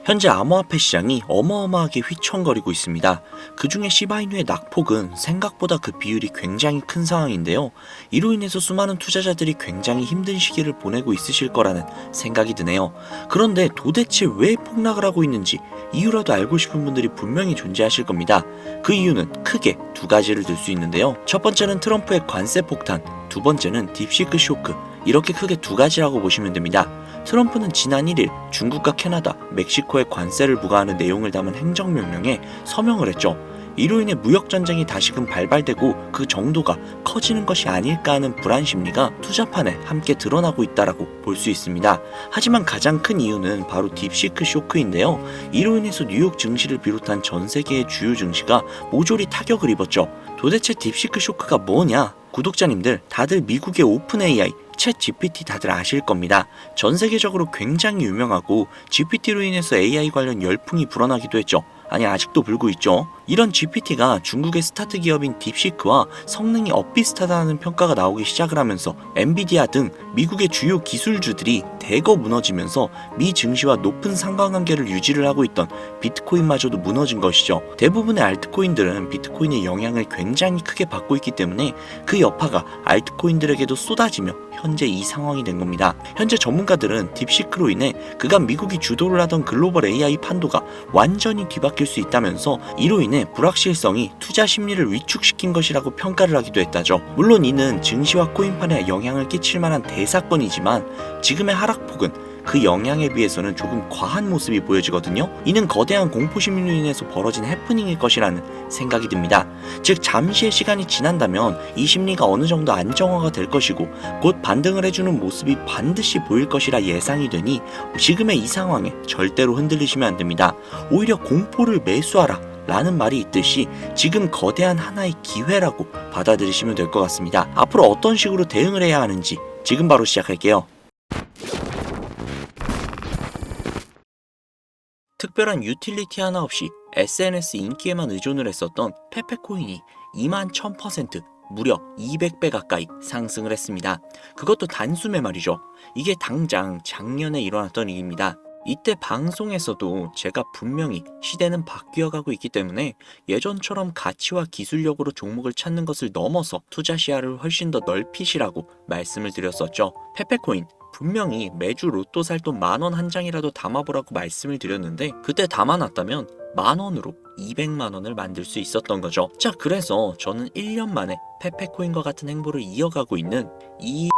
현재 암호화폐 시장이 어마어마하게 휘청거리고 있습니다. 그 중에 시바이누의 낙폭은 생각보다 그 비율이 굉장히 큰 상황인데요. 이로 인해서 수많은 투자자들이 굉장히 힘든 시기를 보내고 있으실 거라는 생각이 드네요. 그런데 도대체 왜 폭락을 하고 있는지 이유라도 알고 싶은 분들이 분명히 존재하실 겁니다. 그 이유는 크게 두 가지를 들 수 있는데요. 첫 번째는 트럼프의 관세 폭탄, 두 번째는 딥시크 쇼크, 이렇게 크게 두 가지라고 보시면 됩니다. 트럼프는 지난 1일 중국과 캐나다, 멕시코에 관세를 부과하는 내용을 담은 행정명령에 서명을 했죠. 이로 인해 무역전쟁이 다시금 발발되고 그 정도가 커지는 것이 아닐까 하는 불안 심리가 투자판에 함께 드러나고 있다라고 볼 수 있습니다. 하지만 가장 큰 이유는 바로 딥시크 쇼크인데요. 이로 인해서 뉴욕 증시를 비롯한 전 세계의 주요 증시가 모조리 타격을 입었죠. 도대체 딥시크 쇼크가 뭐냐? 구독자님들 다들 미국의 오픈 AI 챗 GPT 다들 아실 겁니다. 전 세계적으로 굉장히 유명하고 GPT로 인해서 AI 관련 열풍이 불어나기도 했죠. 아니 아직도 불고 있죠. 이런 GPT가 중국의 스타트 기업인 딥시크와 성능이 엇비슷하다는 평가가 나오기 시작을 하면서 엔비디아 등 미국의 주요 기술주들이 대거 무너지면서 미 증시와 높은 상관관계를 유지를 하고 있던 비트코인마저도 무너진 것이죠. 대부분의 알트코인들은 비트코인의 영향을 굉장히 크게 받고 있기 때문에 그 여파가 알트코인들에게도 쏟아지며 현재 이 상황이 된 겁니다. 현재 전문가들은 딥시크로 인해 그간 미국이 주도를 하던 글로벌 AI 판도가 완전히 뒤바뀔 수 있다면서 이로 인해 불확실성이 투자 심리를 위축시킨 것이라고 평가를 하기도 했다죠. 물론 이는 증시와 코인판에 영향을 끼칠 만한 대사건이지만 지금의 하락폭은 그 영향에 비해서는 조금 과한 모습이 보여지거든요. 이는 거대한 공포심리로 인해서 벌어진 해프닝일 것이라는 생각이 듭니다. 즉 잠시의 시간이 지난다면 이 심리가 어느 정도 안정화가 될 것이고 곧 반등을 해주는 모습이 반드시 보일 것이라 예상이 되니 지금의 이 상황에 절대로 흔들리시면 안 됩니다. 오히려 공포를 매수하라 라는 말이 있듯이 지금 거대한 하나의 기회라고 받아들이시면 될 것 같습니다. 앞으로 어떤 식으로 대응을 해야 하는지 지금 바로 시작할게요. 특별한 유틸리티 하나 없이 SNS 인기에만 의존을 했었던 페페코인이 21,000% 무려 200배 가까이 상승을 했습니다. 그것도 단숨에 말이죠. 이게 당장 작년에 일어났던 일입니다. 이때 방송에서도 제가 분명히 시대는 바뀌어가고 있기 때문에 예전처럼 가치와 기술력으로 종목을 찾는 것을 넘어서 투자 시야를 훨씬 더 넓히시라고 말씀을 드렸었죠. 페페코인 분명히 매주 로또 살 돈 10,000원 한 장이라도 담아보라고 말씀을 드렸는데 그때 담아놨다면 10,000원으로 200만원을 만들 수 있었던 거죠. 자, 그래서 저는 1년 만에 페페코인과 같은 행보를 이어가고 있는 이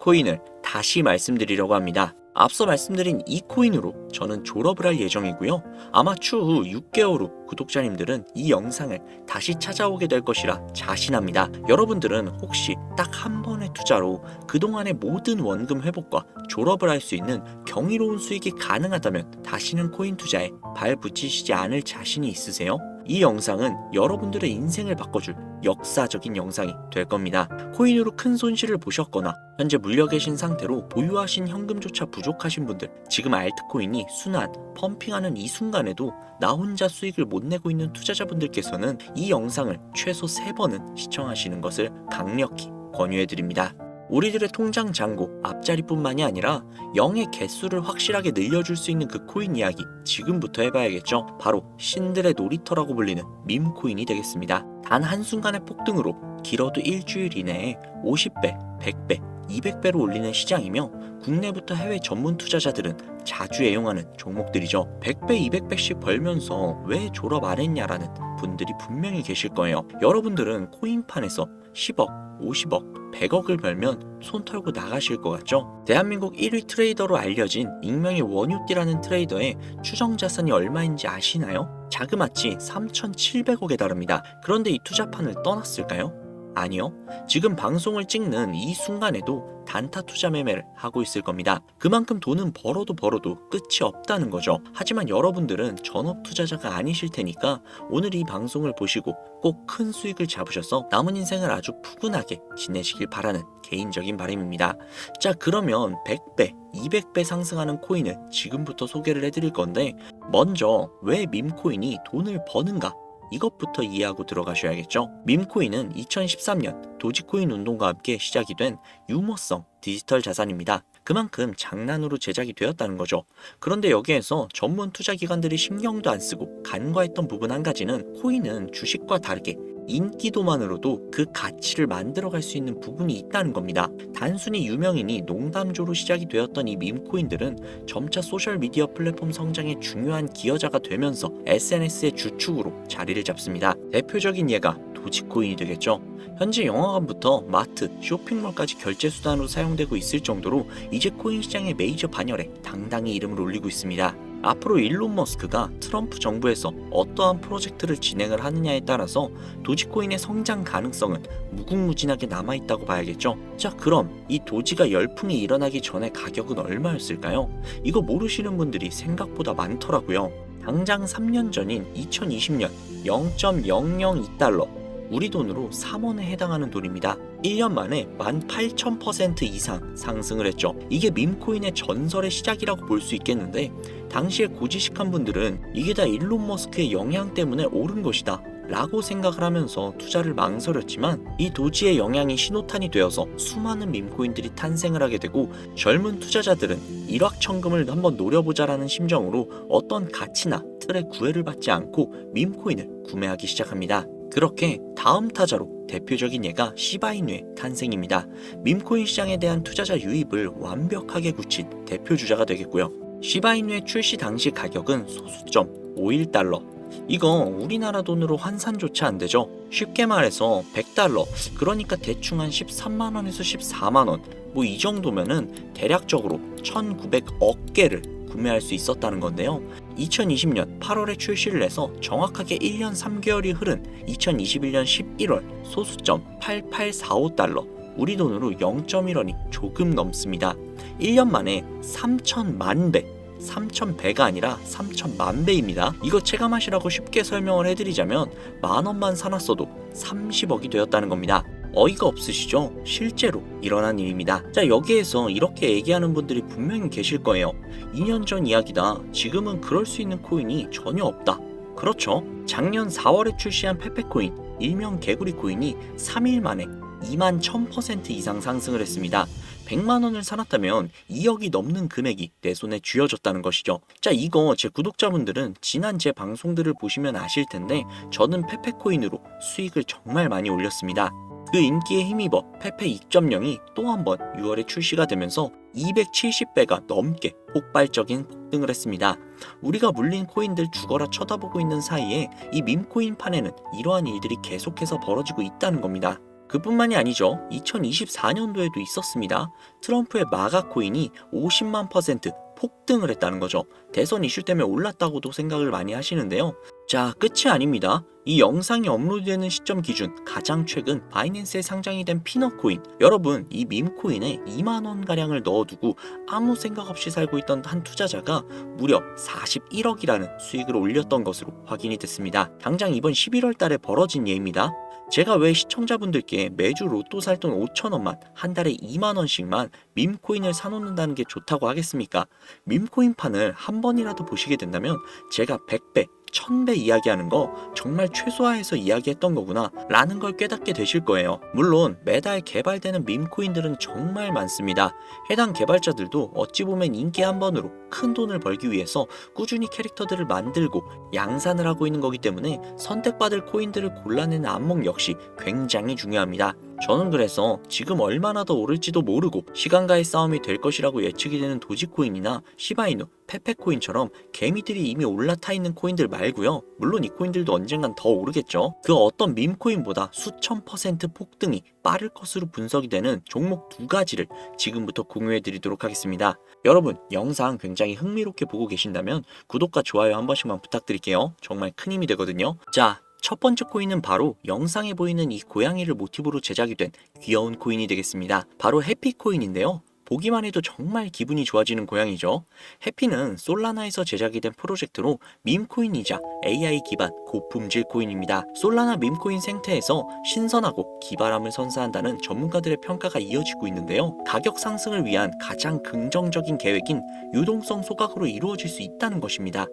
코인을 다시 말씀드리려고 합니다. 앞서 말씀드린 이 코인으로 저는 졸업을 할 예정이고요. 아마 추후 6개월 후 구독자님들은 이 영상을 다시 찾아오게 될 것이라 자신합니다. 여러분들은 혹시 딱 한 번의 투자로 그동안의 모든 원금 회복과 졸업을 할 수 있는 경이로운 수익이 가능하다면 다시는 코인 투자에 발 붙이시지 않을 자신이 있으세요? 이 영상은 여러분들의 인생을 바꿔줄 역사적인 영상이 될 겁니다. 코인으로 큰 손실을 보셨거나 현재 물려 계신 상태로 보유하신 현금조차 부족하신 분들, 지금 알트코인이 순환, 펌핑하는 이 순간에도 나 혼자 수익을 못 내고 있는 투자자분들께서는 이 영상을 최소 3번은 시청하시는 것을 강력히 권유해드립니다. 우리들의 통장 잔고 앞자리뿐만이 아니라 0의 개수를 확실하게 늘려줄 수 있는 그 코인 이야기 지금부터 해봐야겠죠. 바로 신들의 놀이터라고 불리는 밈코인이 되겠습니다. 단 한순간의 폭등으로 길어도 일주일 이내에 50배, 100배, 200배로 올리는 시장이며 국내부터 해외 전문 투자자들은 자주 애용하는 종목들이죠. 100배, 200배씩 벌면서 왜 졸업 안 했냐라는 분들이 분명히 계실 거예요. 여러분들은 코인판에서 10억, 50억, 100억을 벌면 손 털고 나가실 것 같죠? 대한민국 1위 트레이더로 알려진 익명의 원유띠라는 트레이더의 추정 자산이 얼마인지 아시나요? 자그마치 3,700억에 달합니다. 그런데 이 투자판을 떠났을까요? 아니요. 지금 방송을 찍는 이 순간에도 단타 투자 매매를 하고 있을 겁니다. 그만큼 돈은 벌어도 끝이 없다는 거죠. 하지만 여러분들은 전업 투자자가 아니실 테니까 오늘 이 방송을 보시고 꼭 큰 수익을 잡으셔서 남은 인생을 아주 푸근하게 지내시길 바라는 개인적인 바람입니다. 자, 그러면 100배, 200배 상승하는 코인을 지금부터 소개를 해드릴 건데 먼저 왜 밈코인이 돈을 버는가? 이것부터 이해하고 들어가셔야겠죠. 밈코인은 2013년 도지코인 운동과 함께 시작이 된 유머성 디지털 자산입니다. 그만큼 장난으로 제작이 되었다는 거죠. 그런데 여기에서 전문 투자 기관들이 신경도 안 쓰고 간과했던 부분 한 가지는 코인은 주식과 다르게 인기도만으로도 그 가치를 만들어갈 수 있는 부분이 있다는 겁니다. 단순히 유명인이 농담조로 시작이 되었던 이 밈코인들은 점차 소셜미디어 플랫폼 성장의 중요한 기여자가 되면서 SNS의 주축으로 자리를 잡습니다. 대표적인 예가 도지코인이 되겠죠. 현재 영화관부터 마트, 쇼핑몰까지 결제 수단으로 사용되고 있을 정도로 이제 코인 시장의 메이저 반열에 당당히 이름을 올리고 있습니다. 앞으로 일론 머스크가 트럼프 정부에서 어떠한 프로젝트를 진행을 하느냐에 따라서 도지코인의 성장 가능성은 무궁무진하게 남아있다고 봐야겠죠. 자, 그럼 이 도지가 열풍이 일어나기 전에 가격은 얼마였을까요? 이거 모르시는 분들이 생각보다 많더라고요. 당장 3년 전인 2020년 0.002달러, 우리 돈으로 3원에 해당하는 돈입니다. 1년 만에 18,000% 이상 상승을 했죠. 이게 밈코인의 전설의 시작이라고 볼 수 있겠는데, 당시에 고지식한 분들은 이게 다 일론 머스크의 영향 때문에 오른 것이다 라고 생각을 하면서 투자를 망설였지만, 이 도지의 영향이 신호탄이 되어서 수많은 밈코인들이 탄생을 하게 되고, 젊은 투자자들은 일확천금을 한번 노려보자라는 심정으로 어떤 가치나 틀에 구애를 받지 않고 밈코인을 구매하기 시작합니다. 그렇게 다음 타자로 대표적인 예가 시바이누의 탄생입니다. 밈코인 시장에 대한 투자자 유입을 완벽하게 굳힌 대표 주자가 되겠고요. 시바이누의 출시 당시 가격은 소수점 51달러. 이거 우리나라 돈으로 환산조차 안 되죠. 쉽게 말해서 100달러, 그러니까 대충 한 13만원에서 14만원, 뭐 이 정도면은 대략적으로 1900억 개를 구매할 수 있었다는 건데요. 2020년 8월에 출시를 해서 정확하게 1년 3개월이 흐른 2021년 11월 소수점 8845달러, 우리 돈으로 0.1원이 조금 넘습니다. 1년 만에 3천만 배, 3,100배가 아니라 3천만 배입니다. 이거 체감하시라고 쉽게 설명을 해드리자면 만원만 사놨어도 30억이 되었다는 겁니다. 어이가 없으시죠? 실제로 일어난 일입니다. 자, 여기에서 이렇게 얘기하는 분들이 분명히 계실 거예요. 2년 전 이야기다. 지금은 그럴 수 있는 코인이 전혀 없다. 그렇죠. 작년 4월에 출시한 페페코인, 일명 개구리 코인이 3일 만에 21,000% 이상 상승을 했습니다. 100만원을 사놨다면 2억이 넘는 금액이 내 손에 쥐어졌다는 것이죠. 자, 이거 제 구독자분들은 지난 제 방송들을 보시면 아실 텐데, 저는 페페코인으로 수익을 정말 많이 올렸습니다. 그 인기에 힘입어 페페 2.0이 또 한 번 6월에 출시가 되면서 270배가 넘게 폭발적인 폭등을 했습니다. 우리가 물린 코인들 죽어라 쳐다보고 있는 사이에 이 밈코인판에는 이러한 일들이 계속해서 벌어지고 있다는 겁니다. 그뿐만이 아니죠. 2024년도에도 있었습니다. 트럼프의 마가 코인이 50만% 폭등을 했다는 거죠. 대선 이슈 때문에 올랐다고도 생각을 많이 하시는데요. 자, 끝이 아닙니다. 이 영상이 업로드되는 시점 기준 가장 최근 바이낸스에 상장이 된 피넛코인, 여러분 이 밈코인에 2만원가량을 넣어두고 아무 생각 없이 살고 있던 한 투자자가 무려 41억이라는 수익을 올렸던 것으로 확인이 됐습니다. 당장 이번 11월 달에 벌어진 예입니다. 제가 왜 시청자분들께 매주 로또 살 돈 5천원만 한 달에 2만원씩만 밈코인을 사놓는다는 게 좋다고 하겠습니까? 밈코인판을 한 번이라도 보시게 된다면 제가 100배, 1000배 이야기하는 거 정말 최소화해서 이야기했던 거구나 라는 걸 깨닫게 되실 거예요. 물론 매달 개발되는 밈코인들은 정말 많습니다. 해당 개발자들도 어찌 보면 인기 한 번으로 큰 돈을 벌기 위해서 꾸준히 캐릭터들을 만들고 양산을 하고 있는 거기 때문에 선택받을 코인들을 골라내는 안목 역시 굉장히 중요합니다. 저는 그래서 지금 얼마나 더 오를지도 모르고 시간과의 싸움이 될 것이라고 예측이 되는 도지코인이나 시바이누, 페페코인처럼 개미들이 이미 올라타 있는 코인들 말고요. 물론 이 코인들도 언젠간 더 오르겠죠. 그 어떤 밈코인보다 수천 % 폭등이 빠를 것으로 분석이 되는 종목 두 가지를 지금부터 공유해 드리도록 하겠습니다. 여러분, 영상 굉장히 흥미롭게 보고 계신다면 구독과 좋아요 한 번씩만 부탁드릴게요. 정말 큰 힘이 되거든요. 자, 첫 번째 코인은 바로 영상에 보이는 이 고양이를 모티브로 제작이 된 귀여운 코인이 되겠습니다. 바로 해피코인인데요. 보기만 해도 정말 기분이 좋아지는 고양이죠. 해피는 솔라나에서 제작이 된 프로젝트로 밈코인이자 AI 기반 고품질 코인입니다. 솔라나 밈코인 생태에서 신선하고 기발함을 선사한다는 전문가들의 평가가 이어지고 있는데요. 가격 상승을 위한 가장 긍정적인 계획인 유동성 소각으로 이루어질 수 있다는 것입니다.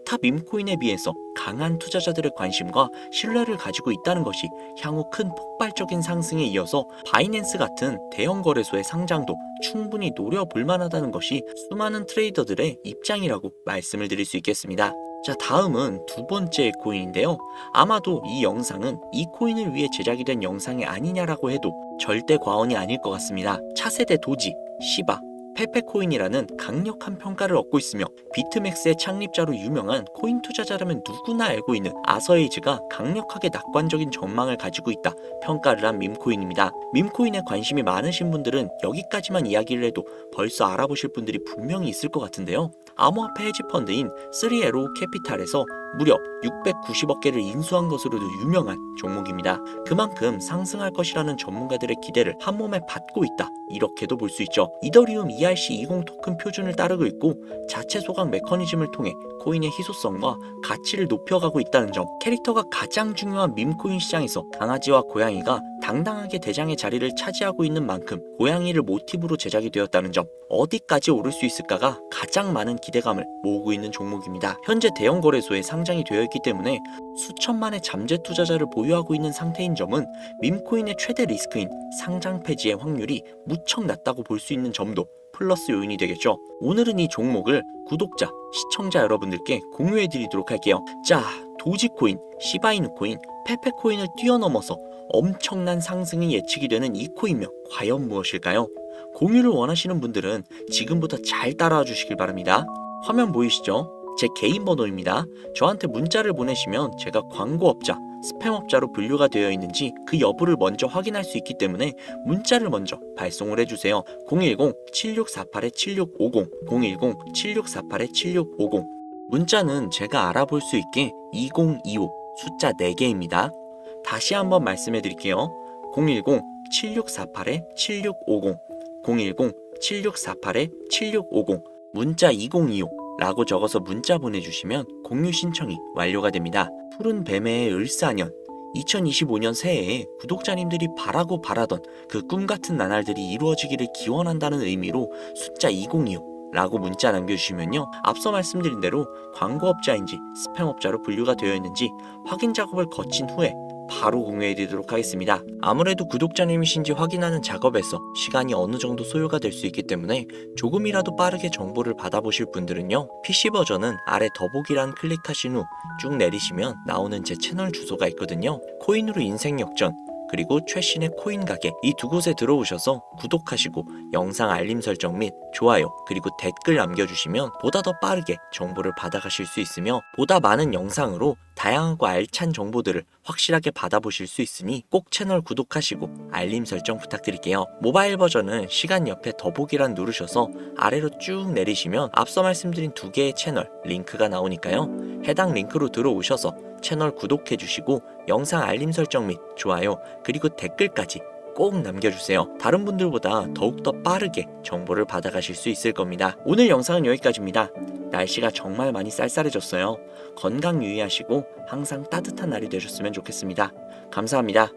타 밈코인에 비해서 강한 투자자들의 관심과 신뢰를 가지고 있다는 것이 향후 큰 폭발적인 상승에 이어서 바이낸스 같은 대형 거래소의 상장도 충분히 충분히 노려볼 만하다는 것이 수많은 트레이더들의 입장이라고 말씀을 드릴 수 있겠습니다. 자, 다음은 두 번째 코인인데요. 아마도 이 영상은 이 코인을 위해 제작이 된 영상이 아니냐라고 해도 절대 과언이 아닐 것 같습니다. 차세대 도지, 시바, 페페코인이라는 강력한 평가를 얻고 있으며 비트맥스의 창립자로 유명한 코인 투자자라면 누구나 알고 있는 아서에이즈가 강력하게 낙관적인 전망을 가지고 있다 평가를 한 밈코인입니다. 밈코인에 관심이 많으신 분들은 여기까지만 이야기를 해도 벌써 알아보실 분들이 분명히 있을 것 같은데요. 암호화폐 헤지펀드인 3에로 캐피탈에서 무려 690억 개를 인수한 것으로도 유명한 종목입니다. 그만큼 상승할 것이라는 전문가들의 기대를 한몸에 받고 있다, 이렇게도 볼 수 있죠. 이더리움 ERC20 토큰 표준을 따르고 있고 자체 소각 메커니즘을 통해 코인의 희소성과 가치를 높여가고 있다는 점, 캐릭터가 가장 중요한 밈코인 시장에서 강아지와 고양이가 당당하게 대장의 자리를 차지하고 있는 만큼 고양이를 모티브로 제작이 되었다는 점, 어디까지 오를 수 있을까가 가장 많은 기대감을 모으고 있는 종목입니다. 현재 대형 거래소에 상장이 되어 있기 때문에 수천만의 잠재 투자자를 보유하고 있는 상태인 점은 밈코인의 최대 리스크인 상장 폐지의 확률이 무척 낮다고 볼 수 있는 점도 플러스 요인이 되겠죠. 오늘은 이 종목을 구독자, 시청자 여러분들께 공유해 드리도록 할게요. 자, 도지코인, 시바이누코인, 페페코인을 뛰어넘어서 엄청난 상승이 예측이 되는 이 코인명 과연 무엇일까요? 공유를 원하시는 분들은 지금부터 잘 따라와 주시길 바랍니다. 화면 보이시죠? 제 개인 번호입니다. 저한테 문자를 보내시면 제가 광고업자, 스팸업자로 분류가 되어 있는지 그 여부를 먼저 확인할 수 있기 때문에 문자를 먼저 발송을 해주세요. 010-7648-7650, 010-7648-7650. 문자는 제가 알아볼 수 있게 2025 숫자 4개입니다. 다시 한번 말씀해 드릴게요. 010-7648-7650, 010-7648-7650, 문자 2025라고 적어서 문자 보내주시면 공유 신청이 완료가 됩니다. 푸른 뱀의 을사년, 2025년 새해에 구독자님들이 바라고 바라던 그 꿈같은 나날들이 이루어지기를 기원한다는 의미로 숫자 2025라고 문자 남겨주시면요, 앞서 말씀드린 대로 광고업자인지 스팸업자로 분류가 되어 있는지 확인 작업을 거친 후에 바로 공유해드리도록 하겠습니다. 아무래도 구독자님이신지 확인하는 작업에서 시간이 어느 정도 소요가 될 수 있기 때문에 조금이라도 빠르게 정보를 받아보실 분들은요, PC 버전은 아래 더보기란 클릭하신 후 쭉 내리시면 나오는 제 채널 주소가 있거든요. 코인으로 인생 역전, 그리고 최신의 코인 가게, 이 두 곳에 들어오셔서 구독하시고 영상 알림 설정 및 좋아요 그리고 댓글 남겨주시면 보다 더 빠르게 정보를 받아가실 수 있으며 보다 많은 영상으로 다양하고 알찬 정보들을 확실하게 받아보실 수 있으니 꼭 채널 구독하시고 알림 설정 부탁드릴게요. 모바일 버전은 시간 옆에 더보기란 누르셔서 아래로 쭉 내리시면 앞서 말씀드린 두 개의 채널 링크가 나오니까요, 해당 링크로 들어오셔서 채널 구독해 주시고 영상 알림 설정 및 좋아요 그리고 댓글까지 꼭 남겨주세요. 다른 분들보다 더욱더 빠르게 정보를 받아가실 수 있을 겁니다. 오늘 영상은 여기까지입니다. 날씨가 정말 많이 쌀쌀해졌어요. 건강 유의하시고 항상 따뜻한 날이 되셨으면 좋겠습니다. 감사합니다.